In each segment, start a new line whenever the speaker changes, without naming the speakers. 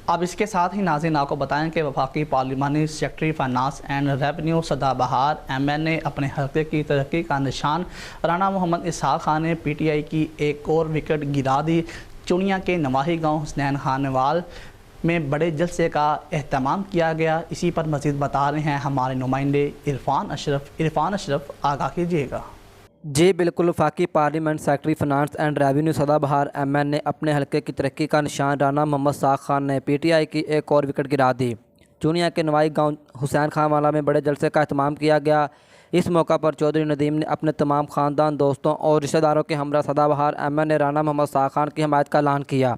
अब इसके साथ ही नाज़रीन आपको बताएं कि वफाकी पार्लिमानी सेक्रेटरी फाइनेंस एंड रेवेन्यू सदाबहार MN अपने हल्के की तरक्की का निशान राना मोहम्मद इसहाक खान ने PTI की एक और विकेट गिरा दी। चुनिया के नवाही गांव हुसैन खानवाल में बड़े जलसे का एहतमाम किया गया। इसी पर मज़ीद बता रहे हैं हमारे नुमाइंदे इरफान अशरफ आगाह कीजिएगा।
जी बिल्कुल, वफाकी parliament secretary finance and revenue सदाबहार MN ने अपने हल्के की तरक्की का निशान राना मोहम्मद इसहाक खान ने PTI की एक और विकेट गिरा दी। चुनिया के नवाई गांव हुसैन खानवाला में बड़े जलसे का एहतमाम किया गया। इस मौका पर चौधरी नदीम ने अपने तमाम ख़ानदान, दोस्तों और रिश्तेदारों के हमरा सदाबहार MN ने राना मोहम्मद इसहाक खान की हमायत का ऐलान किया।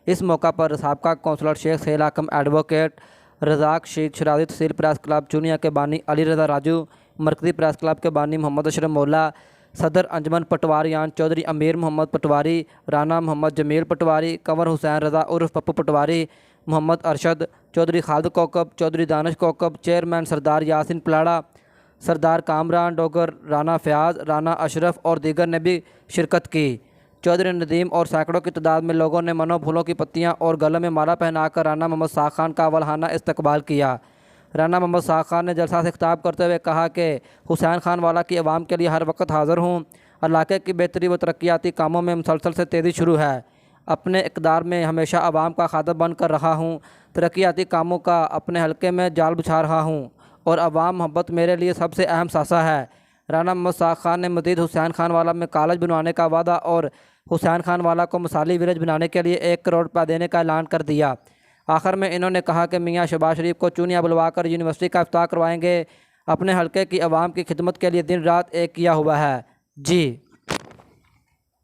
इस मौका पर साबका कौंसलर शेख सहेल हकम, एडवोकेट रज़ाक शीख शराजी, तहसील प्रेस क्लब चुनिया के बानी अली रज़ा राजू, मरकज़ी प्रेस क्लब के बानी मोहम्मद अशरफ मौला, सदर अंजमन पटवारियान चौधरी अमीर मोहम्मद पटवारी, राना मोहम्मद जमील पटवारी, कंवर हुसैन रज़ा उर्फ पप्पू पटवारी, मोहम्मद अरशद चौधरी, खालिद कोकब चौधरी, दानिश कोकब, चेयरमैन सरदार यासिन पलाड़ा, सरदार कामरान डोगर, राना फयाज, राना अशरफ और दीगर ने भी शिरकत की। चौधरी नदीम और सैकड़ों की तादाद में लोगों ने मनो फूलों की पत्तियाँ और गले में माला पहनाकर राना मोहम्मद इसहाक खान का वलहाना इस्तकबाल किया। राना मोहम्मद इसहाक खान ने जलसा से खिताब करते हुए कहा कि हुसैन खानवाला की आवाम के लिए हर वक्त हाज़िर हूँ। इलाके की बेहतरी व तरक्याती कामों में मुसलसल से तेज़ी शुरू है। अपने इक़दार में हमेशा आवाम का खादम बन कर रहा हूँ। तरक्याती कामों का अपने हल्के में जाल बिछा रहा हूँ और आवाम मोहब्बत मेरे लिए सबसे अहम सासा है। राना मोहम्मद इसहाक खान ने मज़ीद हुसैन खानवाला में कॉलेज बनवाने का वादा और हुसैन खानवाला को मिसाली विलेज बनाने के लिए 1 करोड़ रुपये देने का ऐलान कर दिया। आखिर में इन्होंने कहा कि मियाँ शहबाज शरीफ को चुनिया बुलवाकर यूनिवर्सिटी का इफ्ताह करवाएंगे। अपने हल्के की आवाम की खिदमत के लिए दिन रात एक किया हुआ है। जी।